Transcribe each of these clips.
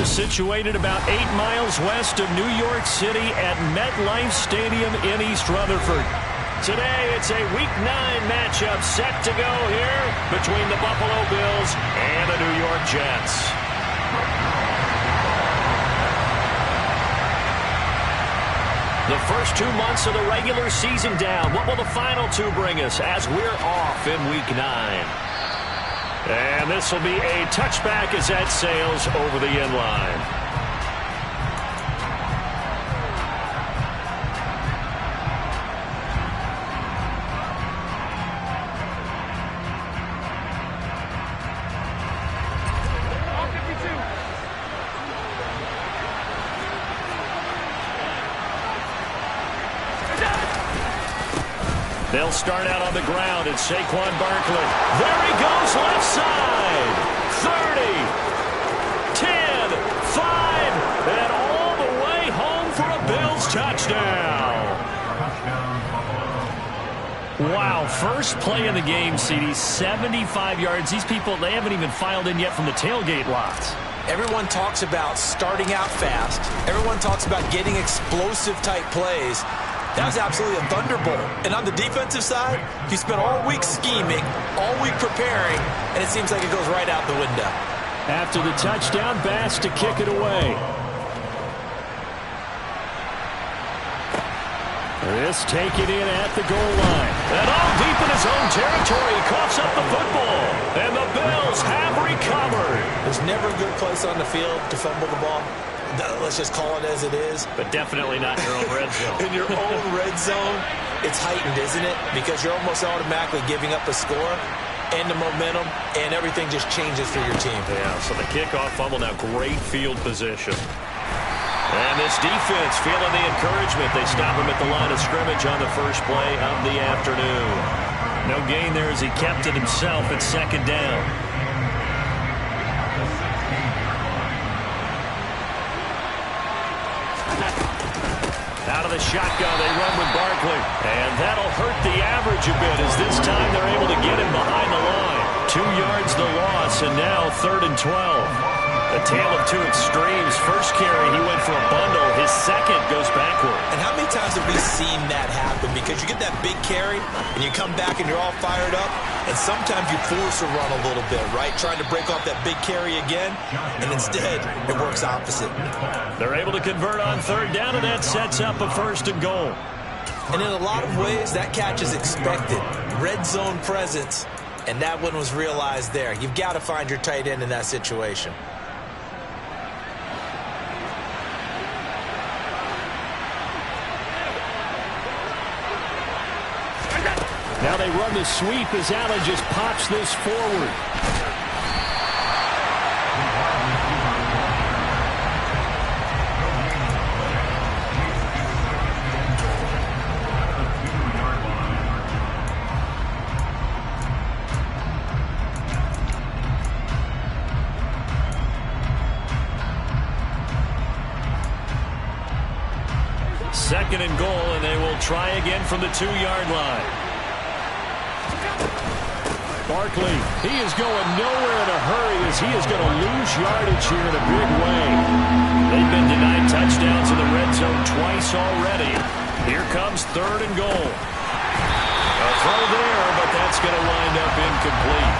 is situated about 8 miles west of New York City at MetLife Stadium in East Rutherford. Today, it's a Week 9 matchup set to go here between the Buffalo Bills and the New York Jets. The first 2 months of the regular season down. What will the final 2 bring us as we're off in Week 9? And this will be a touchback as that sails over the end line. They'll start out on the ground, and Saquon Barkley. There he goes, left side. 30, 10, 5, and all the way home for a Bills touchdown. Wow, first play in the game, CD, 75 yards. These people, they haven't even filed in yet from the tailgate lots. Everyone talks about starting out fast. Everyone talks about getting explosive-type plays. That was absolutely a thunderbolt. And on the defensive side, you spent all week scheming, all week preparing, and it seems like it goes right out the window. After the touchdown, Bass to kick it away. This taken in at the goal line. And all deep in his own territory, he coughs up the football. And the Bills have recovered. There's never a good place on the field to fumble the ball. Let's just call it as it is. But definitely not in your own red zone. In your own red zone, it's heightened, isn't it? Because you're almost automatically giving up a score and the momentum, and everything just changes for your team. Yeah, so the kickoff fumble, now great field position. And this defense feeling the encouragement. They stop him at the line of scrimmage on the first play of the afternoon. No gain there as he kept it himself at second down. Out of the shotgun, they run with Barkley. And that'll hurt the average a bit as this time they're able to get him behind the line. 2 yards the loss, and now 3rd and 12. A tale of 2 extremes. First carry, he went for a bundle. His second goes backward. And how many times have we seen that happen? Because you get that big carry, and you come back and you're all fired up, and sometimes you force a run a little bit, right? Trying to break off that big carry again, and instead, it works opposite. They're able to convert on 3rd down, and that sets up a 1st and goal. And in a lot of ways, that catch is expected. Red zone presence, and that one was realized there. You've got to find your tight end in that situation. Now they run the sweep as Allen just pops this forward. Second and goal, and they will try again from the 2-yard line. Barkley, he is going nowhere in a hurry as he is going to lose yardage here in a big way. They've been denied touchdowns in the red zone twice already. Here comes 3rd and goal. A throw there, but that's going to wind up incomplete.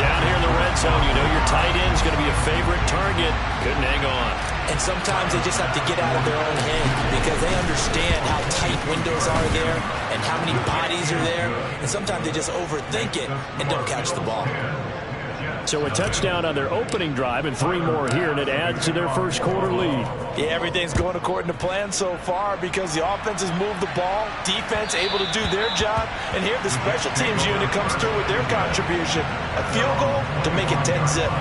Down here in the red zone, you know your tight end's going to be a favorite target. Couldn't hang on. And sometimes they just have to get out of their own head because they understand how tight windows are there and how many bodies are there. And sometimes they just overthink it and don't catch the ball. So a touchdown on their opening drive and 3 more here, and it adds to their first quarter lead. Yeah, everything's going according to plan so far because the offense has moved the ball, defense able to do their job, and here the special teams unit comes through with their contribution. A field goal to make it 10-zip.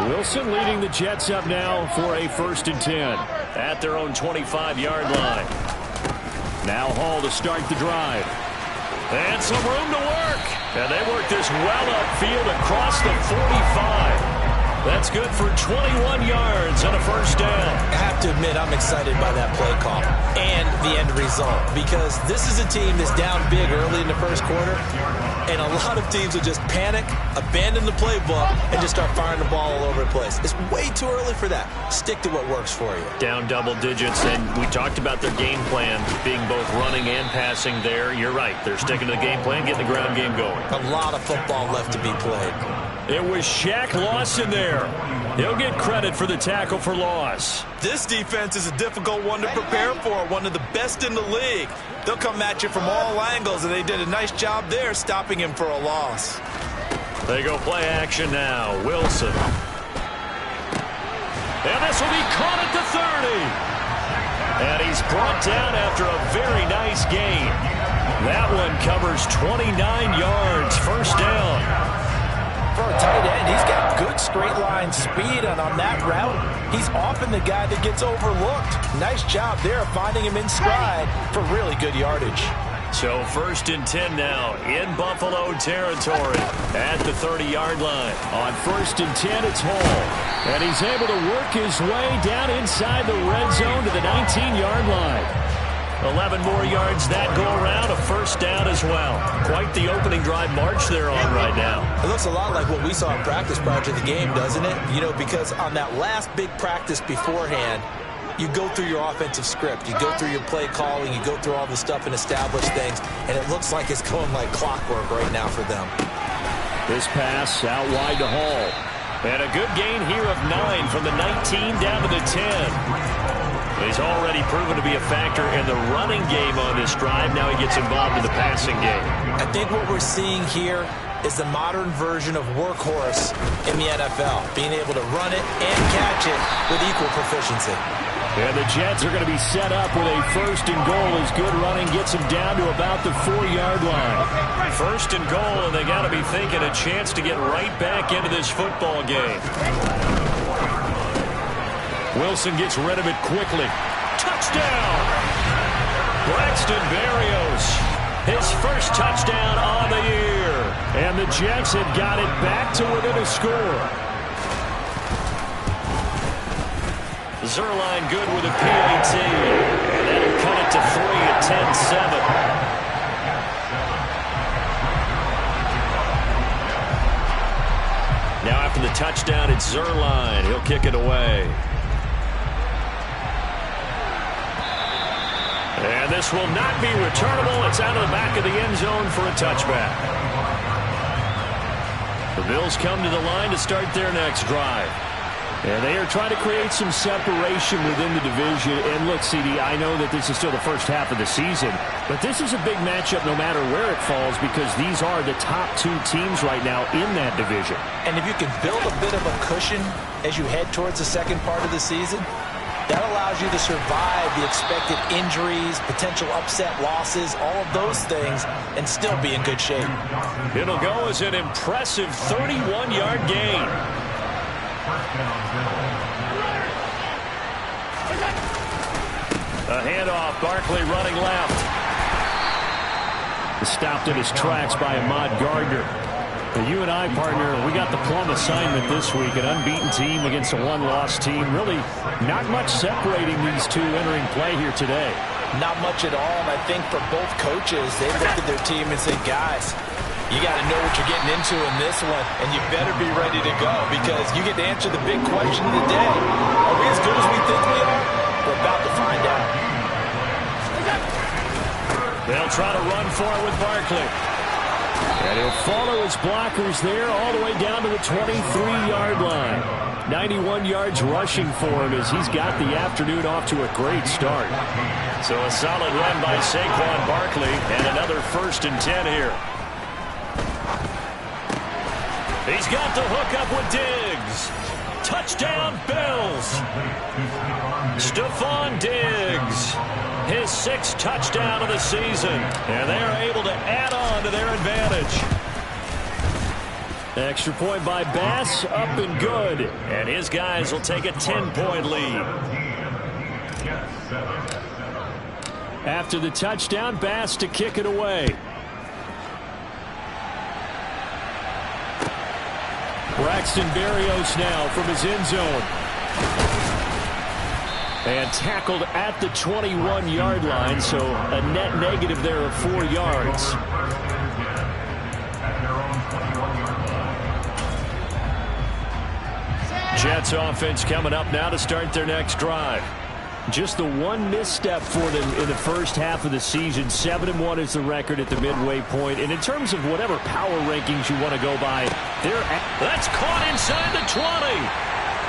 Wilson leading the Jets up now for a 1st and 10 at their own 25-yard line. Now Hall to start the drive. And some room to work. And they work this well upfield across the 45. That's good for 21 yards and a first down. I have to admit, I'm excited by that play call and the end result, because this is a team that's down big early in the first quarter, and a lot of teams will just panic, abandon the playbook, and just start firing the ball all over the place. It's way too early for that. Stick to what works for you. Down double digits, and we talked about their game plan being both running and passing there. You're right. They're sticking to the game plan, getting the ground game going. A lot of football left to be played. It was Shaq Lawson there. He'll get credit for the tackle for loss. This defense is a difficult one to prepare for, one of the best in the league. They'll come at you from all angles, and they did a nice job there stopping him for a loss. They go play action now. Wilson. And this will be caught at the 30. And he's brought down after a very nice gain. That one covers 29 yards. First down. For a tight end, he's got good straight line speed, and on that route, he's often the guy that gets overlooked. Nice job there finding him in stride for really good yardage. So 1st and 10 now in Buffalo territory at the 30-yard line. On 1st and 10, it's Hall. And he's able to work his way down inside the red zone to the 19-yard line. 11 more yards that go around, a first down as well. Quite the opening drive march they're on right now. It looks a lot like what we saw in practice prior to the game, doesn't it? You know, because on that last big practice beforehand, you go through your offensive script, you go through your play calling, you go through all the stuff and establish things, and it looks like it's going like clockwork right now for them. This pass out wide to Hall. And a good gain here of 9 from the 19 down to the 10. He's already proven to be a factor in the running game on this drive. Now he gets involved in the passing game. I think what we're seeing here is the modern version of workhorse in the NFL, being able to run it and catch it with equal proficiency. And the Jets are going to be set up with a 1st and goal as good running gets them down to about the 4-yard line. 1st and goal, and they got to be thinking a chance to get right back into this football game. Wilson gets rid of it quickly. Touchdown! Braxton Berrios, his first touchdown on the year. And the Jets have got it back to within a score. Zerline good with a PAT. And that'll cut it to 3 at 10-7. Now after the touchdown, it's Zerline. He'll kick it away. And this will not be returnable. It's out of the back of the end zone for a touchback. The Bills come to the line to start their next drive. And they are trying to create some separation within the division. And look, CD, I know that this is still the first half of the season, but this is a big matchup no matter where it falls, because these are the top 2 teams right now in that division. And if you can build a bit of a cushion as you head towards the second part of the season, that allows you to survive the expected injuries, potential upset losses, all of those things, and still be in good shape. It'll go as an impressive 31-yard gain. A handoff, Barkley running left. Stopped in his tracks by Ahmad Gardner. The U&I partner, we got the plum assignment this week. An unbeaten team against a one-loss team. Really not much separating these two entering play here today. Not much at all, and I think for both coaches, they look at their team and say, guys, you got to know what you're getting into in this one, and you better be ready to go, because you get to answer the big question of the day. Are we as good as we think we are? We're about to find out. They'll try to run for it with Barkley. And he'll follow his blockers there all the way down to the 23-yard line. 91 yards rushing for him as he's got the afternoon off to a great start. So a solid run by Saquon Barkley, and another 1st and 10 here. He's got the hook up with Diggs. Touchdown, Bills. Stephon Diggs, his 6th touchdown of the season, and they are able to add on to their advantage. Extra point by Bass, up and good, and his guys will take a 10-point lead. After the touchdown, Bass to kick it away. Braxton Berrios now from his end zone. And tackled at the 21-yard line, so a net negative there of 4 yards. Jets offense coming up now to start their next drive. Just the one misstep for them in the first half of the season. 7-1 is the record at the midway point. And in terms of whatever power rankings you want to go by, that's caught inside the 20.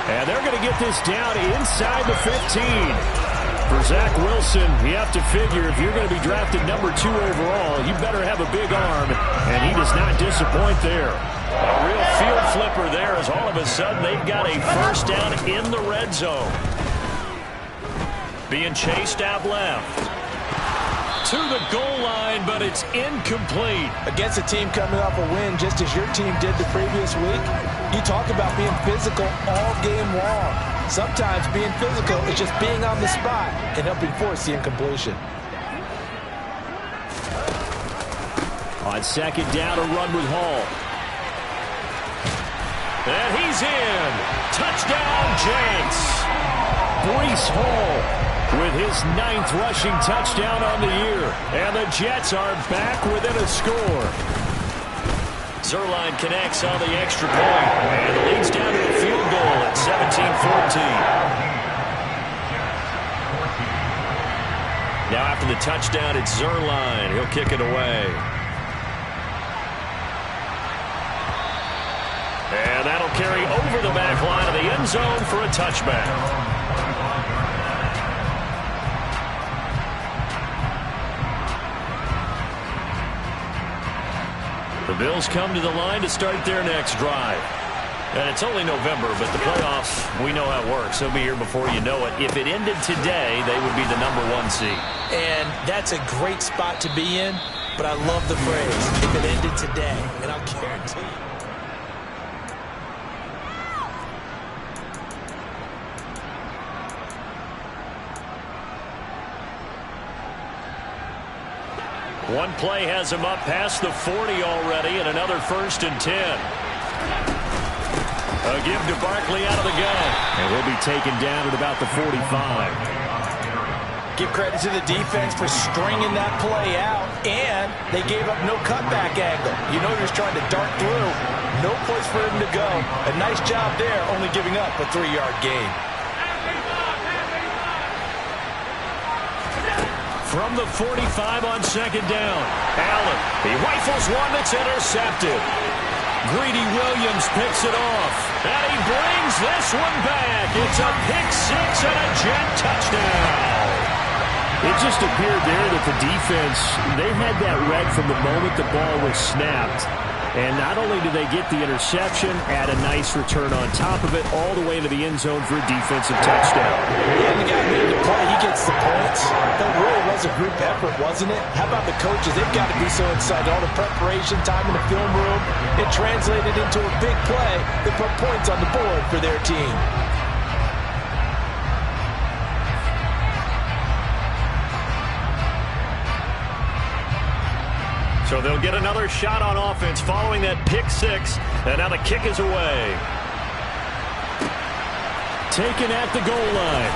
And they're going to get this down inside the 15. For Zach Wilson, you have to figure if you're going to be drafted number 2 overall, you better have a big arm, and he does not disappoint there. A real field flipper there as all of a sudden they've got a first down in the red zone. Being chased out left. To the goal line, but it's incomplete. Against a team coming off a win just as your team did the previous week, you talk about being physical all game long. Sometimes being physical is just being on the spot and helping force the incompletion. On second down, a run with Hall. And he's in. Touchdown, Jets. Breece Hall with his 9th rushing touchdown on the year. And the Jets are back within a score. Zerline connects on the extra point and leads down to a field goal at 17-14. Now after the touchdown, it's Zerline. He'll kick it away. And that'll carry over the back line of the end zone for a touchback. The Bills come to the line to start their next drive. And it's only November, but the playoffs, we know how it works. They'll be here before you know it. If it ended today, they would be the number 1 seed. And that's a great spot to be in, but I love the phrase, if it ended today. And I'll guarantee you. One play has him up past the 40 already, and another 1st and 10. A give to Barkley out of the gun, and he'll be taken down at about the 45. Give credit to the defense for stringing that play out, and they gave up no cutback angle. You know he was trying to dart through. No place for him to go. A nice job there, only giving up a 3-yard gain. From the 45 on second down, Allen, he rifles one that's intercepted. Greedy Williams picks it off, and he brings this one back. It's a pick 6 and a Jet touchdown. It just appeared there that the defense, they had that read from the moment the ball was snapped. And not only do they get the interception, add a nice return on top of it, all the way into the end zone for a defensive touchdown. Yeah, the guy made the play, he gets the points. That really was a group effort, wasn't it? How about the coaches? They've got to be so excited. All the preparation time in the film room, it translated into a big play that put points on the board for their team. So they'll get another shot on offense following that pick 6. And now the kick is away. Taken at the goal line.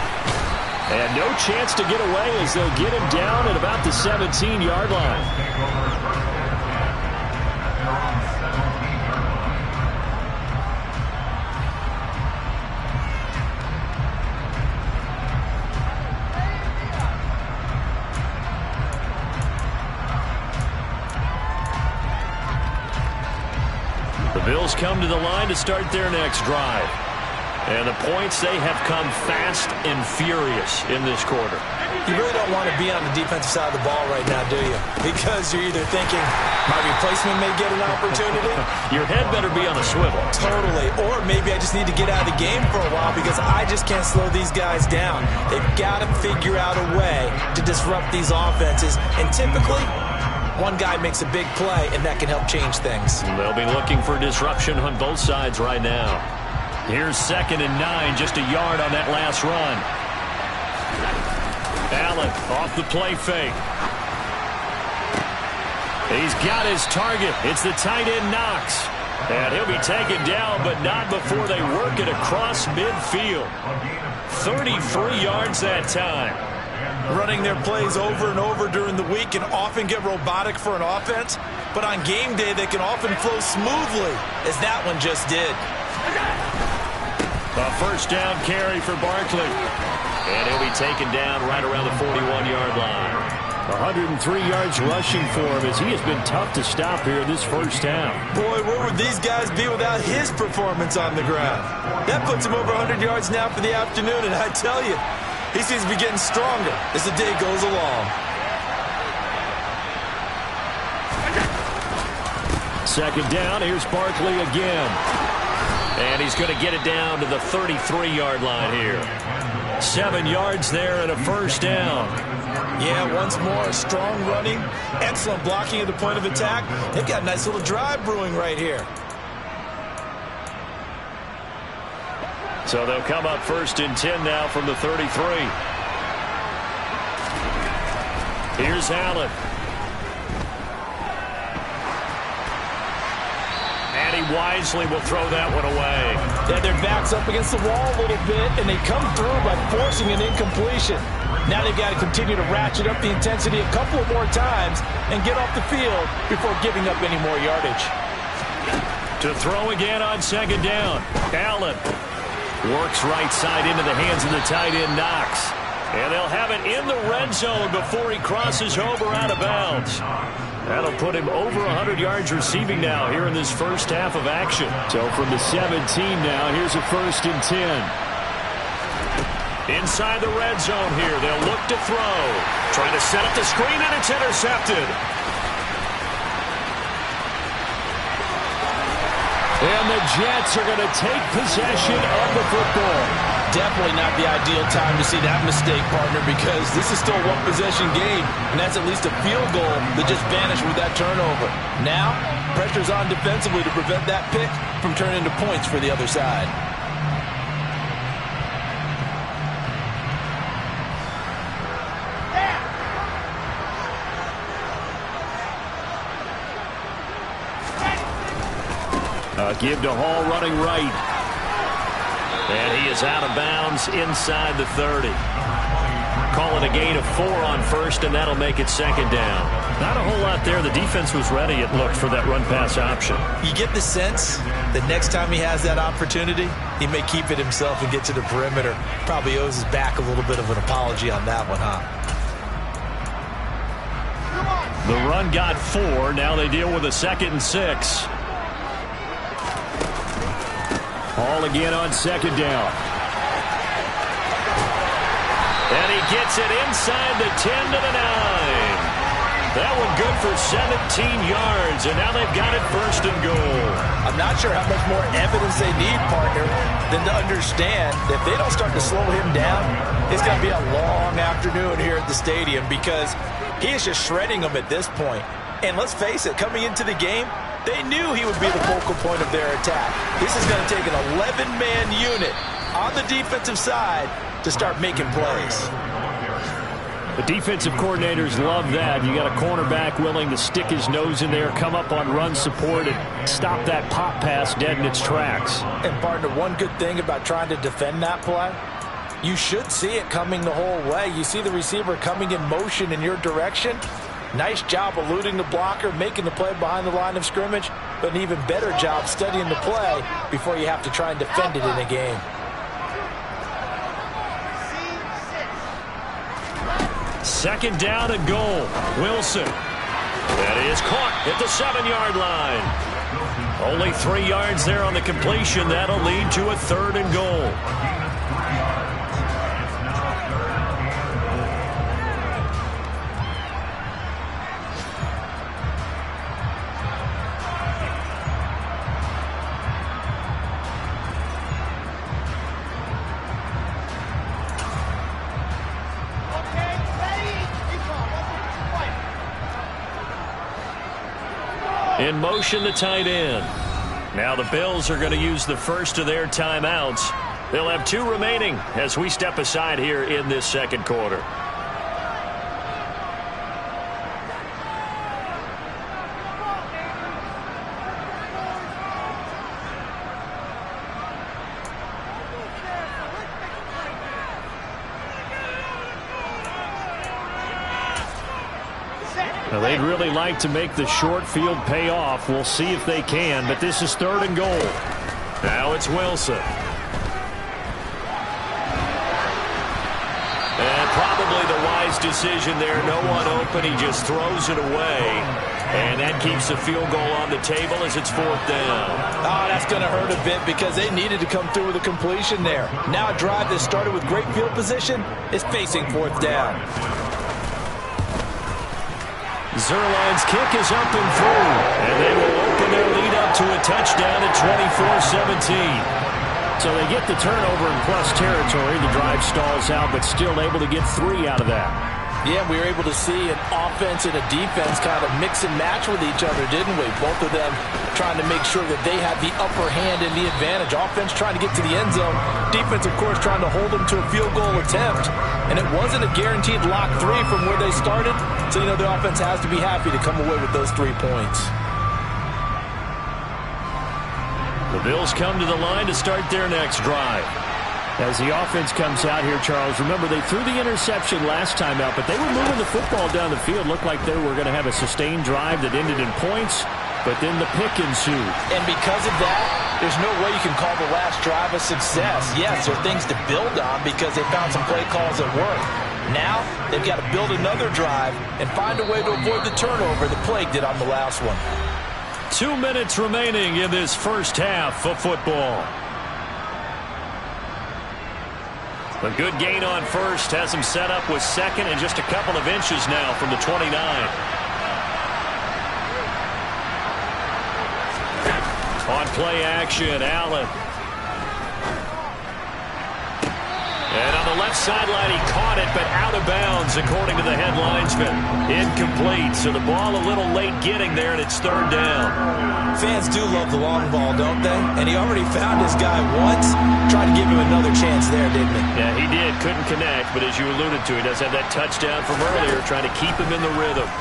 And no chance to get away as they'll get him down at about the 17-yard line. The Bills come to the line to start their next drive. And the points, they have come fast and furious in this quarter. You really don't want to be on the defensive side of the ball right now, do you? Because you're either thinking, my replacement may get an opportunity. Your head better be on a swivel. Totally. Or maybe I just need to get out of the game for a while because I just can't slow these guys down. They've got to figure out a way to disrupt these offenses. And typically, one guy makes a big play, and that can help change things. They'll be looking for disruption on both sides right now. Here's 2nd and 9, just a yard on that last run. Allen off the play fake. He's got his target. It's the tight end Knox. And he'll be taken down, but not before they work it across midfield. 33 yards that time. Running their plays over and over during the week can often get robotic for an offense, but on game day they can often flow smoothly, as that one just did. A first down carry for Barkley. And he'll be taken down right around the 41-yard line. 103 yards rushing for him as he has been tough to stop here in this first half. Boy, where would these guys be without his performance on the ground? That puts him over 100 yards now for the afternoon, and I tell you, he seems to be getting stronger as the day goes along. Second down, here's Barkley again. And he's going to get it down to the 33-yard line here. 7 yards there and a first down. Yeah, once more, strong running, excellent blocking at the point of attack. They've got a nice little drive brewing right here. So they'll come up first and 10 now from the 33. Here's Allen. And he wisely will throw that one away. Yeah, their back's up against the wall a little bit, and they come through by forcing an incompletion. Now they've got to continue to ratchet up the intensity a couple of more times and get off the field before giving up any more yardage. To throw again on second down. Allen works right side into the hands of the tight end, Knox. And they'll have it in the red zone before he crosses over out of bounds. That'll put him over 100 yards receiving now here in this first half of action. So from the 17 now, here's a first and 10. Inside the red zone here, they'll look to throw. Trying to set up the screen, and it's intercepted. And the Jets are going to take possession of the football. Definitely not the ideal time to see that mistake, partner, because this is still a one-possession game, and that's at least a field goal that just vanished with that turnover. Now, pressure's on defensively to prevent that pick from turning into points for the other side. Give to Hall running right. And he is out of bounds inside the 30. Call it a gain of 4 on first, and that'll make it second down. Not a whole lot there. The defense was ready, it looked, for that run-pass option. You get the sense that next time he has that opportunity, he may keep it himself and get to the perimeter. Probably owes his back a little bit of an apology on that one, huh? The run got 4. Now they deal with a 2nd and 6. Hall again on second down. And he gets it inside the 10 to the 9. That one good for 17 yards, and now they've got it first and goal. I'm not sure how much more evidence they need, partner, than to understand that if they don't start to slow him down, it's going to be a long afternoon here at the stadium because he is just shredding them at this point. And let's face it, coming into the game, they knew he would be the focal point of their attack. This is going to take an 11-man unit on the defensive side to start making plays. The defensive coordinators love that. You got a cornerback willing to stick his nose in there, come up on run support, and stop that pop pass dead in its tracks. And, partner, one good thing about trying to defend that play, you should see it coming the whole way. You see the receiver coming in motion in your direction. Nice job eluding the blocker, making the play behind the line of scrimmage, but an even better job studying the play before you have to try and defend it in a game. Second down and goal. Wilson. That is caught at the 7-yard line. Only 3 yards there on the completion. That'll lead to a 3rd and goal. In motion, the tight end. Now the Bills are going to use the first of their timeouts. They'll have 2 remaining as we step aside here in this second quarter. Now, they'd really like to make the short field pay off. We'll see if they can, but this is 3rd and goal. Now it's Wilson. And probably the wise decision there. No one open. He just throws it away. And that keeps the field goal on the table as it's 4th down. Oh, that's going to hurt a bit because they needed to come through with a completion there. Now a drive that started with great field position is facing 4th down. Zuerlein's kick is up and through, and they will open their lead up to a touchdown at 24-17. So they get the turnover in plus territory. The drive stalls out, but still able to get 3 out of that. Yeah, we were able to see an offense and a defense kind of mix and match with each other, didn't we? Both of them trying to make sure that they had the upper hand and the advantage. Offense trying to get to the end zone. Defense, of course, trying to hold them to a field goal attempt. And it wasn't a guaranteed lock 3 from where they started. So, you know, the offense has to be happy to come away with those 3 points. The Bills come to the line to start their next drive. As the offense comes out here, Charles, remember they threw the interception last time out, but they were moving the football down the field. Looked like they were going to have a sustained drive that ended in points, but then the pick ensued. And because of that, there's no way you can call the last drive a success. Yes, there are things to build on because they found some play calls that work. Now, they've got to build another drive and find a way to avoid the turnover the plague did on the last one. 2 minutes remaining in this first half of football. A good gain on first has him set up with 2nd and just a couple of inches now from the 29. On play action, Allen. And on the left sideline, he caught it, but out of bounds, according to the head linesman. Incomplete, so the ball a little late getting there, and it's 3rd down. Fans do love the long ball, don't they? And he already found his guy once. Tried to give him another chance there, didn't he? Yeah, he did. Couldn't connect, but as you alluded to, he does have that touchdown from earlier, trying to keep him in the rhythm.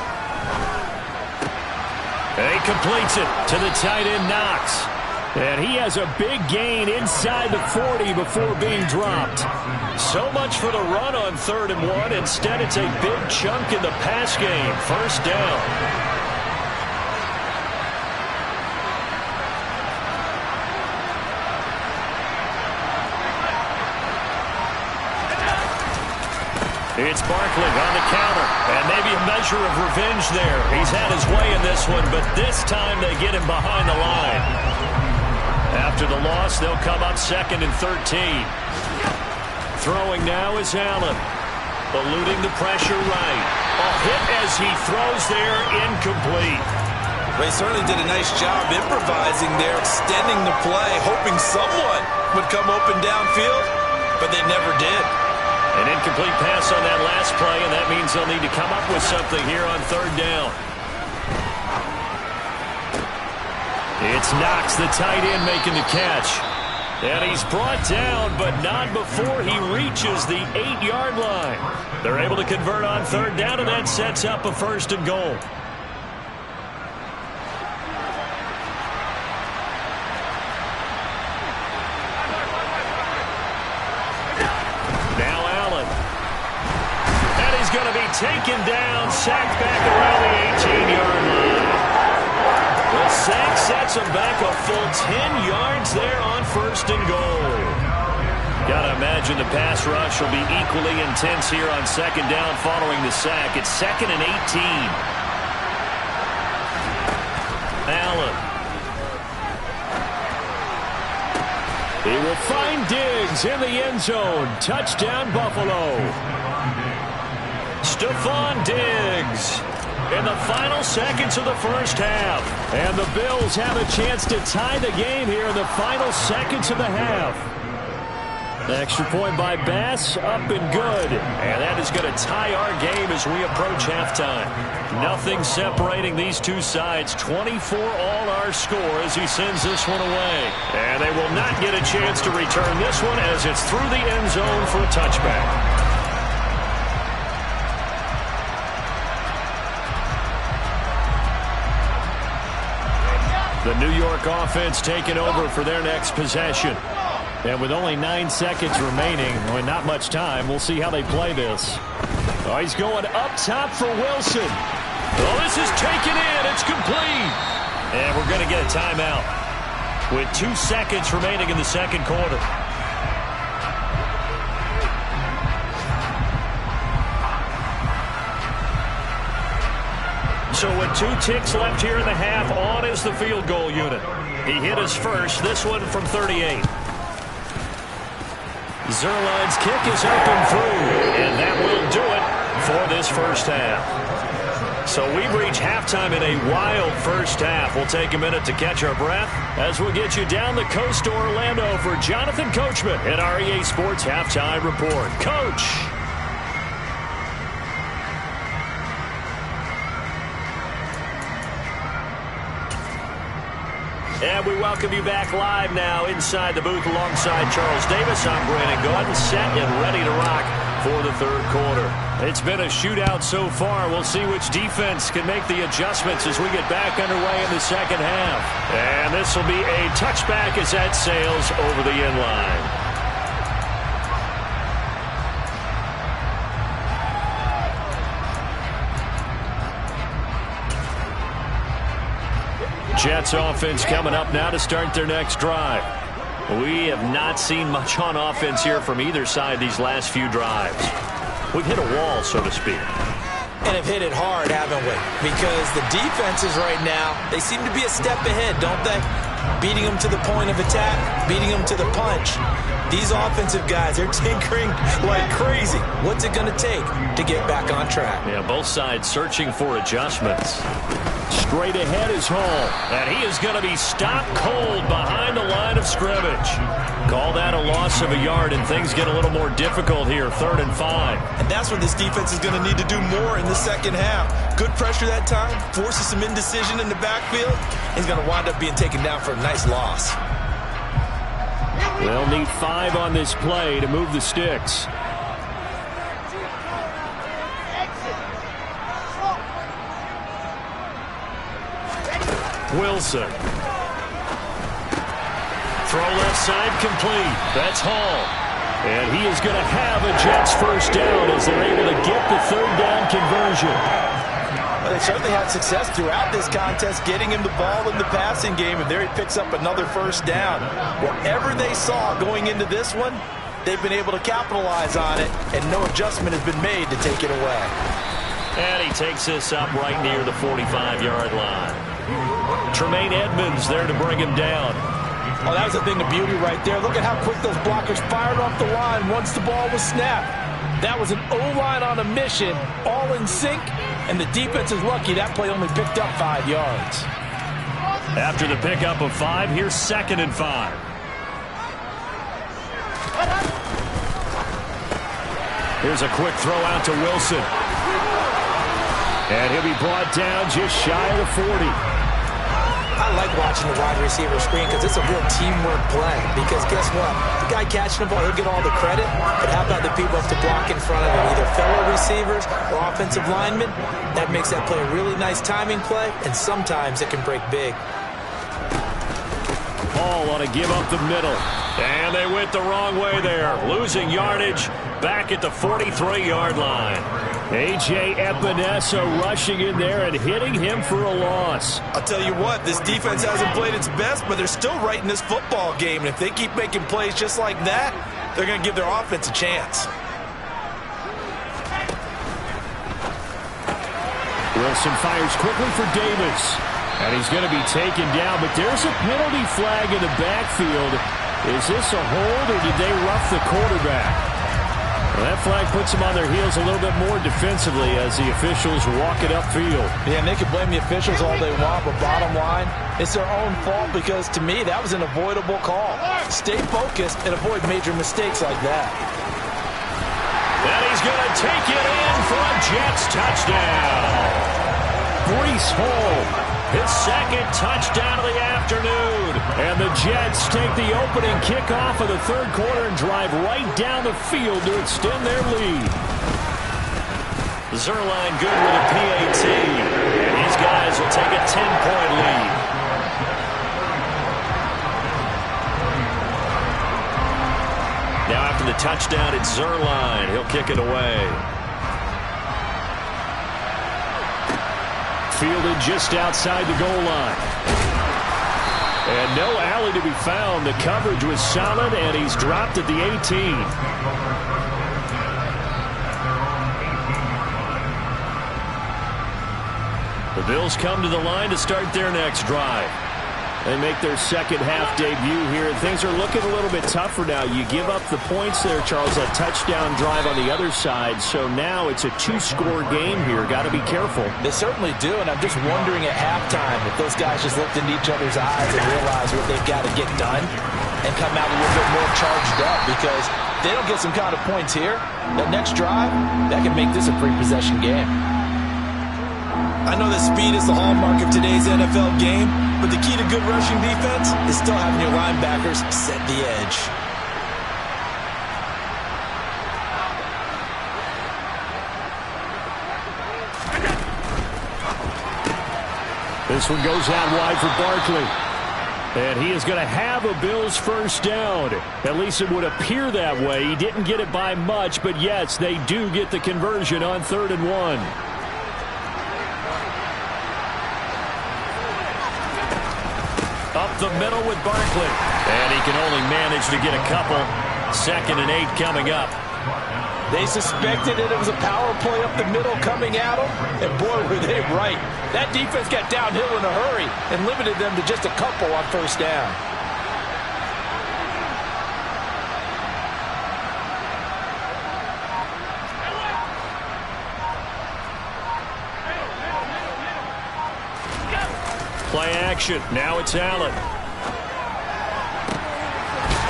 And he completes it to the tight end, Knox. And he has a big gain inside the 40 before being dropped. So much for the run on 3rd and 1. Instead, it's a big chunk in the pass game. 1st down. It's Barkley on the counter, and maybe a measure of revenge there. He's had his way in this one, but this time they get him behind the line. After the loss, they'll come up 2nd and 13. Throwing now is Allen. Eluding the pressure right. A hit as he throws there, incomplete. They certainly did a nice job improvising there, extending the play, hoping someone would come open downfield, but they never did. An incomplete pass on that last play, and that means they'll need to come up with something here on 3rd down. It's Knox, the tight end, making the catch. And he's brought down, but not before he reaches the 8-yard line. They're able to convert on 3rd down, and that sets up a 1st and goal. Going to be taken down, sacked back around the 18-yard line. The sack sets him back a full 10 yards there on 1st and goal. Got to imagine the pass rush will be equally intense here on 2nd down following the sack. It's 2nd and 18. Allen. He will find Diggs in the end zone. Touchdown, Buffalo. Stephon Diggs in the final seconds of the first half. And the Bills have a chance to tie the game here in the final seconds of the half. The extra point by Bass, up and good. And that is going to tie our game as we approach halftime. Nothing separating these two sides. 24 all our score as he sends this one away. And they will not get a chance to return this one as it's through the end zone for a touchback. The New York offense taking over for their next possession. And with only 9 seconds remaining, well, not much time, we'll see how they play this. Oh, he's going up top for Wilson. Oh, this is taken in. It's complete. And we're going to get a timeout with 2 seconds remaining in the second quarter. So with 2 ticks left here in the half, on is the field goal unit. He hit his first, this one from 38. Zerline's kick is up and through, and that will do it for this first half. So we've reached halftime in a wild first half. We'll take a minute to catch our breath as we'll get you down the coast to Orlando for Jonathan Coachman at our EA Sports Halftime Report. Coach! And we welcome you back live now inside the booth alongside Charles Davis. I'm Brandon Gordon, set and ready to rock for the third quarter. It's been a shootout so far. We'll see which defense can make the adjustments as we get back underway in the second half. And this will be a touchback as that sails over the end line. Jets offense coming up now to start their next drive. We have not seen much on offense here from either side these last few drives. We've hit a wall, so to speak. And have hit it hard, haven't we? Because the defenses right now, they seem to be a step ahead, don't they? Beating them to the point of attack, beating them to the punch. These offensive guys, they're tinkering like crazy. What's it going to take to get back on track? Yeah, both sides searching for adjustments. Straight ahead is Hall, and he is going to be stopped cold behind the line of scrimmage. Call that a loss of a yard, and things get a little more difficult here, 3rd and 5. And that's what this defense is going to need to do more in the second half. Good pressure that time, forces some indecision in the backfield. He's going to wind up being taken down for a nice loss. They'll need 5 on this play to move the sticks. Wilson. Throw left side complete. That's Hall. And he is going to have a Jets first down as they're able to get the 3rd down conversion. Well, they certainly had success throughout this contest getting him the ball in the passing game, and there he picks up another first down. Whatever they saw going into this one, they've been able to capitalize on it, and no adjustment has been made to take it away. And he takes this up right near the 45-yard line. Tremaine Edmonds there to bring him down. Oh, that was a thing of beauty right there. Look at how quick those blockers fired off the line once the ball was snapped. That was an O-line on a mission, all in sync, and the defense is lucky that play only picked up 5 yards. After the pickup of 5, here's 2nd and 5. Here's a quick throw out to Wilson. And he'll be brought down just shy of the 40. I like watching the wide receiver screen because it's a real teamwork play. Because guess what? The guy catching the ball, he'll get all the credit. But how about the people up to block in front of him, either fellow receivers or offensive linemen? That makes that play a really nice timing play, and sometimes it can break big. Hall want to give up the middle. And they went the wrong way there. Losing yardage back at the 43-yard line. A.J. Epinesa rushing in there and hitting him for a loss. I'll tell you what, this defense hasn't played its best, but they're still right in this football game. And if they keep making plays just like that, they're going to give their offense a chance. Wilson fires quickly for Davis. And he's going to be taken down, but there's a penalty flag in the backfield. Is this a hold, or did they rough the quarterback? Well, that flag puts them on their heels a little bit more defensively as the officials walk it upfield. Yeah, and they can blame the officials all they want, but bottom line, it's their own fault because, to me, that was an avoidable call. Stay focused and avoid major mistakes like that. And he's going to take it in for a Jets touchdown. Breece Hall. His 2nd touchdown of the afternoon. And the Jets take the opening kickoff of the 3rd quarter and drive right down the field to extend their lead. Zerline good with a PAT. And these guys will take a 10-point lead. Now after the touchdown, it's Zerline. He'll kick it away. fielded just outside the goal line. And no alley to be found. The coverage was solid, and he's dropped at the 18. The Bills come to the line to start their next drive. They make their second half debut here. Things are looking a little bit tougher now. You give up the points there, Charles, that touchdown drive on the other side. So now it's a two-score game here. Got to be careful. They certainly do, and I'm just wondering at halftime if those guys just looked into each other's eyes and realized what they've got to get done and come out a little bit more charged up, because if they don't get some kind of points here, that next drive, that can make this a free-possession game. I know that speed is the hallmark of today's NFL game, but the key to good rushing defense is still having your linebackers set the edge. This one goes out wide for Barkley. And he is going to have a Bills first down. At least it would appear that way. He didn't get it by much, but yes, they do get the conversion on 3rd and 1. Up the middle with Barkley. And he can only manage to get a couple. 2nd and 8 coming up. They suspected it was a power play up the middle coming at them, and boy, were they right. That defense got downhill in a hurry and limited them to just a couple on first down. Play action. Now it's Allen.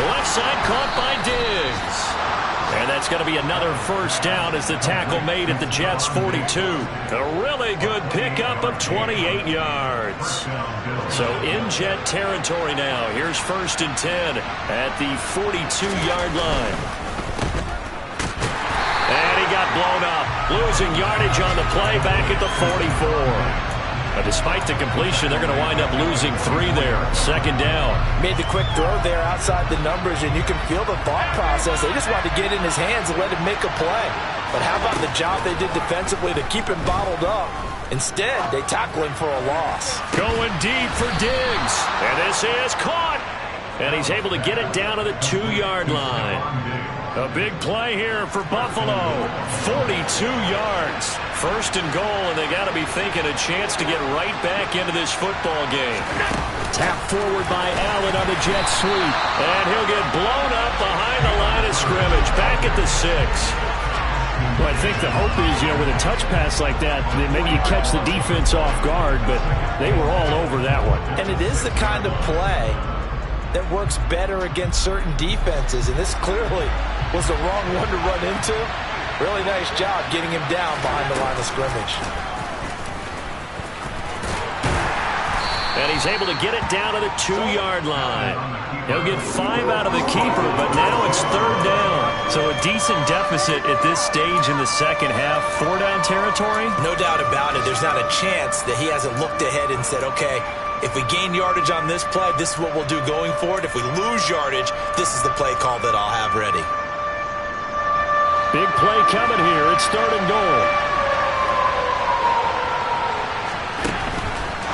Left side caught by Diggs. And that's going to be another first down as the tackle made at the Jets' 42. A really good pickup of 28 yards. So in Jet territory now. Here's 1st and 10 at the 42-yard line. And he got blown up. Losing yardage on the play back at the 44. Despite the completion, they're going to wind up losing 3 there. 2nd down. Made the quick throw there outside the numbers, and you can feel the thought process. They just wanted to get in his hands and let him make a play. But how about the job they did defensively to keep him bottled up? Instead, they tackle him for a loss. Going deep for Diggs. And this is caught. And he's able to get it down to the 2-yard line. A big play here for Buffalo. 42 yards. 1st and goal, and they got to be thinking a chance to get right back into this football game. Tap forward by Allen on the jet sweep. And he'll get blown up behind the line of scrimmage. Back at the 6. Well, I think the hope is, with a touch pass like that maybe you catch the defense off guard, but they were all over that one. And it is the kind of play that works better against certain defenses, and this clearly was the wrong one to run into. Really nice job getting him down behind the line of scrimmage. And he's able to get it down to the 2-yard line. He'll get 5 out of the keeper, but now it's 3rd down. So a decent deficit at this stage in the second half. 4-down territory? No doubt about it. There's not a chance that he hasn't looked ahead and said, okay, if we gain yardage on this play, this is what we'll do going forward. If we lose yardage, this is the play call that I'll have ready. Big play coming here. It's 3rd and goal.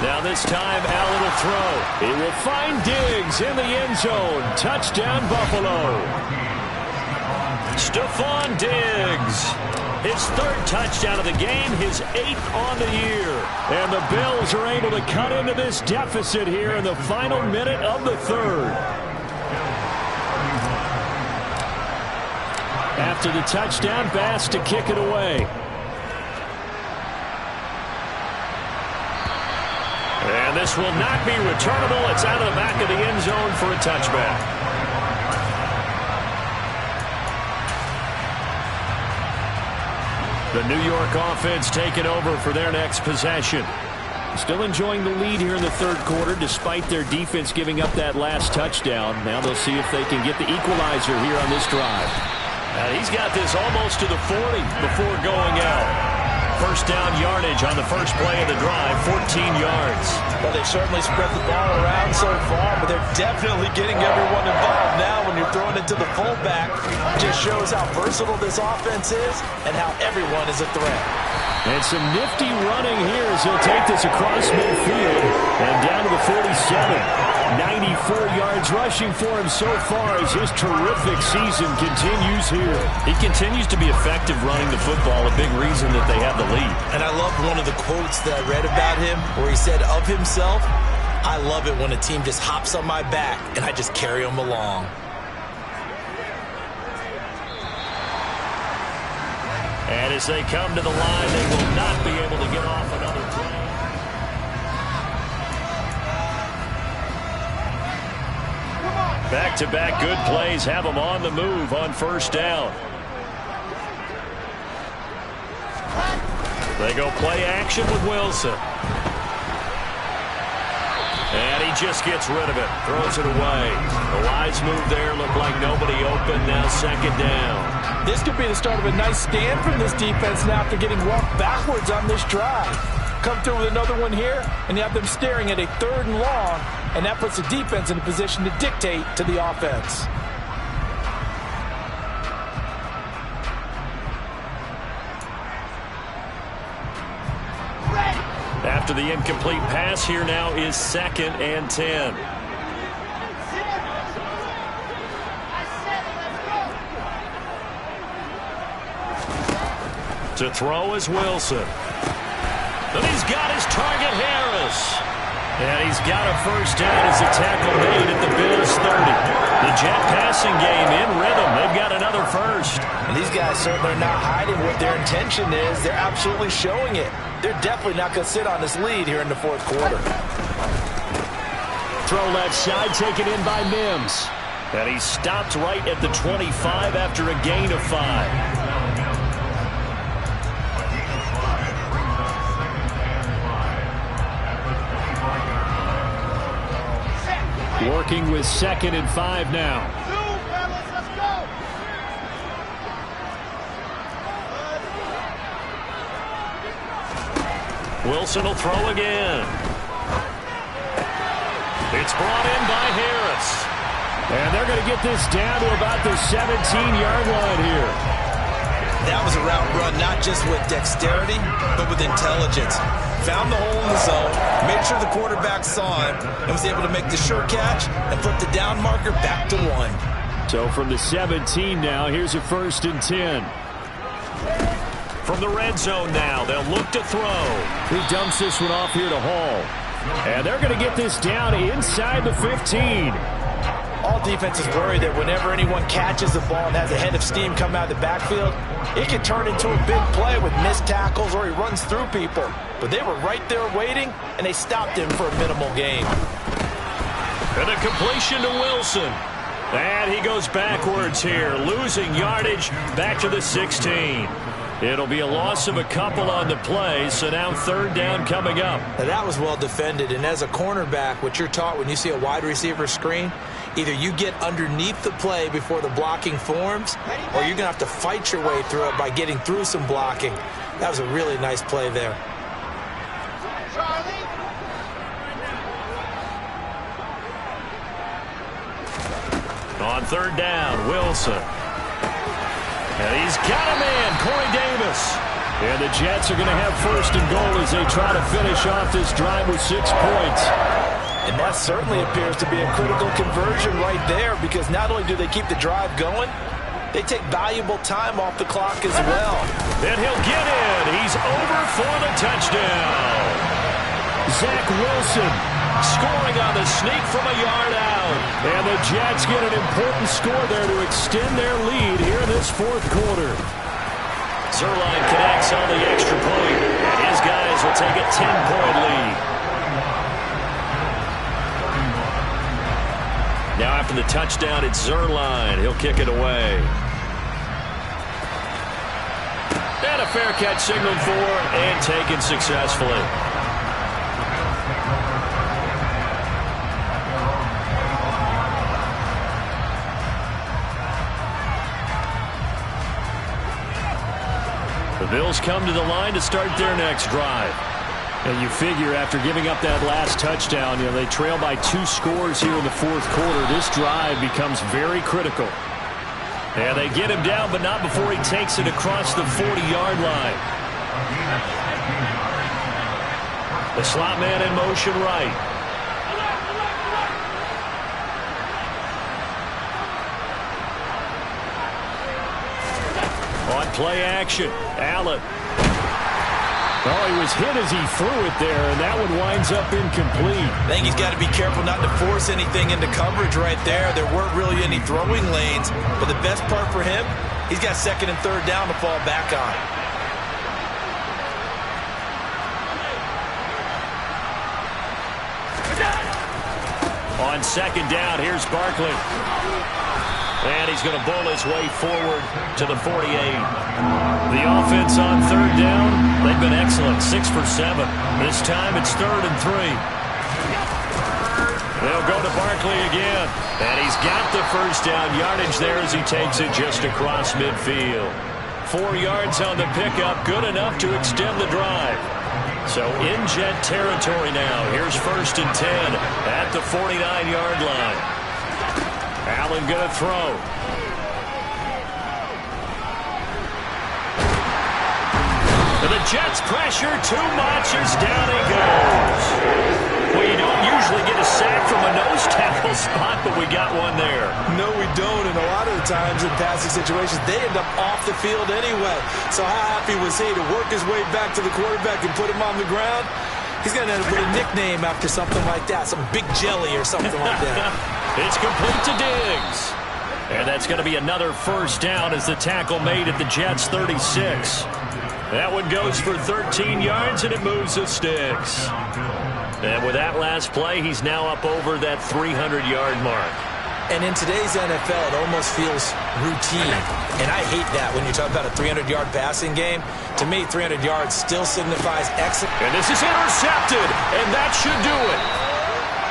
Now this time, Allen will throw. He will find Diggs in the end zone. Touchdown, Buffalo. Stephon Diggs. His 3rd touchdown of the game, his 8th on the year. And the Bills are able to cut into this deficit here in the final minute of the 3rd. After the touchdown, Bass to kick it away. And this will not be returnable. It's out of the back of the end zone for a touchback. The New York offense taking over for their next possession. Still enjoying the lead here in the 3rd quarter despite their defense giving up that last touchdown. Now they'll see if they can get the equalizer here on this drive. And he's got this almost to the 40 before going out. First down yardage on the first play of the drive, 14 yards. Well, they've certainly spread the ball around so far, but they're definitely getting everyone involved now when you're throwing it to the fullback. Just shows how versatile this offense is and how everyone is a threat. And some nifty running here as he'll take this across midfield and down to the 47. 94 yards rushing for him so far as his terrific season continues here. He continues to be effective running the football, a big reason that they have the lead. And I love one of the quotes that I read about him where he said of himself, "I love it when a team just hops on my back and I just carry them along." And as they come to the line, they will not be able to get off another play. Back-to-back good plays have them on the move on first down. They go play action with Wilson. And he just gets rid of it. Throws it away. The wise move there. Looked like nobody open. Now second down. This could be the start of a nice stand from this defense now after getting walked backwards on this drive. Come through with another one here, and you have them staring at a 3rd and long, and that puts the defense in a position to dictate to the offense. After the incomplete pass, here now is 2nd and 10. To throw is Wilson. And he's got his target, Harris. And he's got a first down as a tackle made at the Bills 30. The Jet passing game in rhythm. They've got another first. And these guys certainly are not hiding what their intention is. They're absolutely showing it. They're definitely not going to sit on this lead here in the 4th quarter. Throw left side taken in by Mims. And he stopped right at the 25 after a gain of 5. Working with 2nd and 5 now. Wilson will throw again. It's brought in by Harris. And they're going to get this down to about the 17-yard line here. That was a route run not just with dexterity, but with intelligence. Found the hole in the zone, made sure the quarterback saw him, and was able to make the sure catch and put the down marker back to 1. So from the 17 now, here's a 1st and 10. From the red zone now, they'll look to throw. He dumps this one off here to Hall. And they're going to get this down inside the 15. All defenses worry that whenever anyone catches the ball and has a head of steam come out of the backfield, it can turn into a big play with missed tackles or he runs through people. But they were right there waiting, and they stopped him for a minimal gain. And a completion to Wilson. And he goes backwards here, losing yardage back to the 16. It'll be a loss of a couple on the play, so now 3rd down coming up. Now that was well defended, and as a cornerback, what you're taught when you see a wide receiver screen, either you get underneath the play before the blocking forms, or you're going to have to fight your way through it by getting through some blocking. That was a really nice play there. On 3rd down, Wilson. And he's got a man, Corey Davis. And the Jets are going to have 1st and goal as they try to finish off this drive with 6 points. And that certainly appears to be a critical conversion right there, because not only do they keep the drive going, they take valuable time off the clock as well. And he'll get in. He's over for the touchdown. Zach Wilson scoring on the sneak from a yard out. And the Jets get an important score there to extend their lead here in this 4th quarter. Zerline connects on the extra point, and his guys will take a 10-point lead. Now after the touchdown, it's Zerline. He'll kick it away. And a fair catch signaled for and taken successfully. The Bills come to the line to start their next drive. And you figure after giving up that last touchdown, they trail by 2 scores here in the 4th quarter. This drive becomes very critical. And they get him down, but not before he takes it across the 40-yard line. The slot man in motion right. On play action, Allen. Oh, he was hit as he threw it there, and that one winds up incomplete. I think he's got to be careful not to force anything into coverage right there. There weren't really any throwing lanes, but the best part for him, he's got second and third down to fall back on. On second down, here's Barkley. And he's going to bowl his way forward to the 48. The offense on third down, they've been excellent, 6 for 7. This time it's 3rd and 3. They'll go to Barkley again. And he's got the first down yardage there as he takes it just across midfield. 4 yards on the pickup, good enough to extend the drive. So in Jet territory now. Here's 1st and 10 at the 49-yard line. Allen going to throw. And the Jets pressure too much as down he goes. Well, you don't usually get a sack from a nose tackle spot, but we got one there. No, we don't, and a lot of the times in passing situations, they end up off the field anyway. So how happy was he to work his way back to the quarterback and put him on the ground? He's going to end up with a nickname after something like that, some Big Jelly or something like that. It's complete to Diggs. And that's going to be another first down as the tackle made at the Jets' 36. That one goes for 13 yards, and it moves the sticks. And with that last play, he's now up over that 300-yard mark. And in today's NFL, it almost feels routine. And I hate that when you talk about a 300-yard passing game. To me, 300 yards still signifies excellence. And this is intercepted, and that should do it.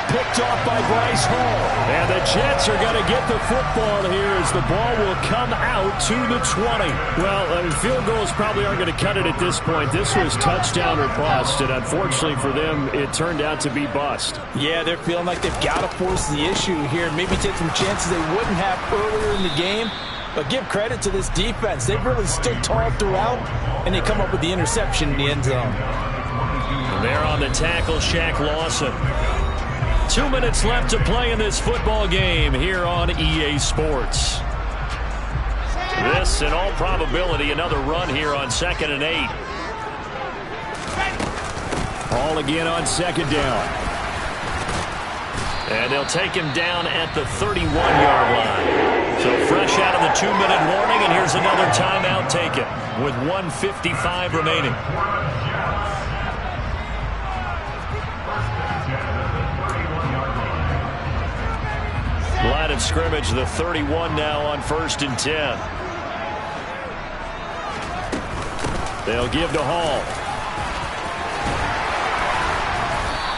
Picked off by Bryce Hall. And the Jets are going to get the football here as the ball will come out to the 20. Well, field goals probably aren't going to cut it at this point. This was touchdown or bust, and unfortunately for them, it turned out to be bust. Yeah, they're feeling like they've got to force the issue here. Maybe take some chances they wouldn't have earlier in the game. But give credit to this defense. They've really stood tall throughout, and they come up with the interception in the end zone. They're on the tackle, Shaq Lawson. 2 minutes left to play in this football game here on EA Sports. This, in all probability, another run here on 2nd and 8. Hall again on 2nd down. And they'll take him down at the 31-yard line. So fresh out of the 2-minute warning, and here's another timeout taken with 1:55 remaining. Line of scrimmage, the 31 now on 1st and 10. They'll give to Hall.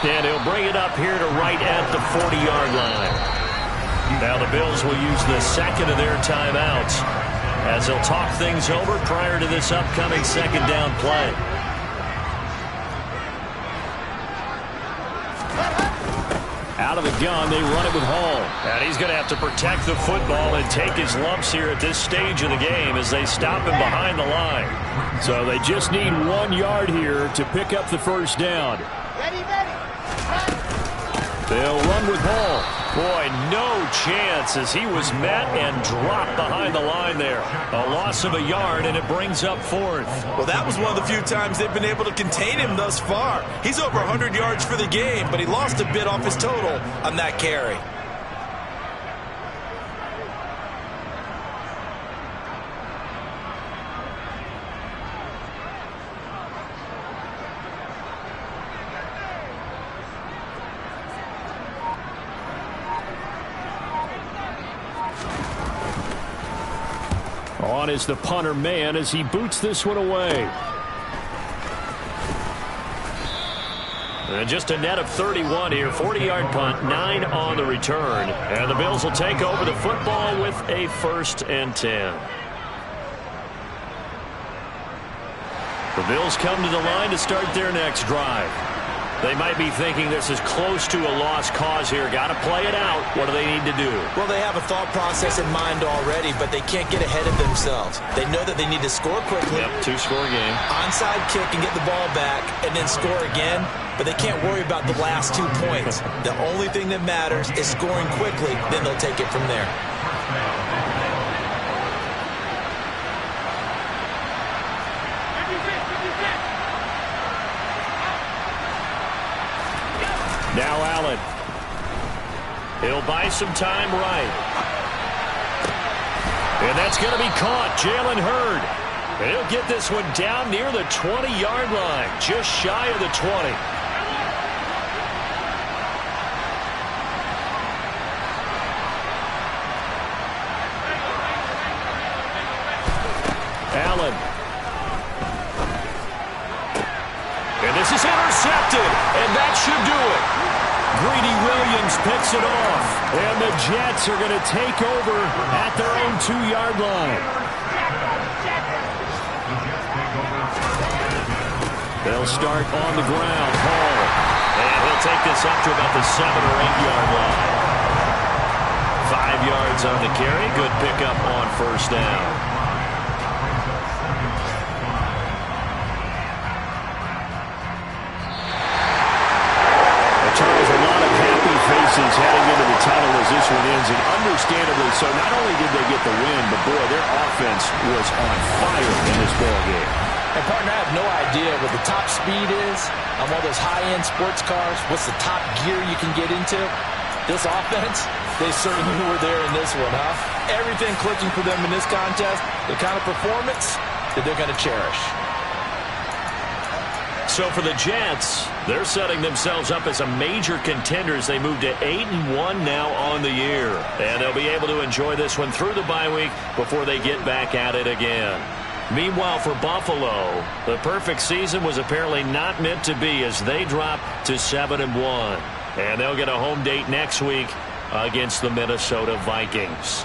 And he'll bring it up here to right at the 40-yard line. Now the Bills will use the second of their timeouts as they'll talk things over prior to this upcoming 2nd down play. Out of the gun, they run it with Hall. And he's going to have to protect the football and take his lumps here at this stage of the game as they stop him behind the line. So they just need 1 yard here to pick up the first down. Ready. They'll run with Hall. Boy, no chance as he was met and dropped behind the line there. A loss of a yard, and it brings up 4th. Well, that was one of the few times they've been able to contain him thus far. He's over 100 yards for the game, but he lost a bit off his total on that carry. On is the punter man as he boots this one away. And just a net of 31 here. 40-yard punt, 9 on the return. And the Bills will take over the football with a 1st and 10. The Bills come to the line to start their next drive. They might be thinking this is close to a lost cause here. Got to play it out. What do they need to do? Well, they have a thought process in mind already, but they can't get ahead of themselves. They know that they need to score quickly. Yep, two-score game. Onside kick and get the ball back and then score again, but they can't worry about the last 2 points. The only thing that matters is scoring quickly, then they'll take it from there. Now Allen. He'll buy some time right. And that's going to be caught. Jalen Hurd. And he'll get this one down near the 20-yard line. Just shy of the 20. Allen. And this is intercepted. And that should do it. Greedy Williams picks it off. And the Jets are going to take over at their own 2-yard line. They'll start on the ground. Hall. And he'll take this up to about the 7 or 8-yard line. 5 yards on the carry. Good pickup on first down. Charles, a lot of happy faces heading into the tunnel as this one ends, and understandably so. Not only did they get the win, but boy, their offense was on fire in this ball game. And partner, I have no idea what the top speed is on one of those high-end sports cars. What's the top gear you can get into? This offense, they certainly were there in this one, huh? Everything clicking for them in this contest, the kind of performance that they're going to cherish. So for the Jets, they're setting themselves up as a major contender as they move to 8-1 now on the year. And they'll be able to enjoy this one through the bye week before they get back at it again. Meanwhile, for Buffalo, the perfect season was apparently not meant to be as they drop to 7-1. And they'll get a home date next week against the Minnesota Vikings.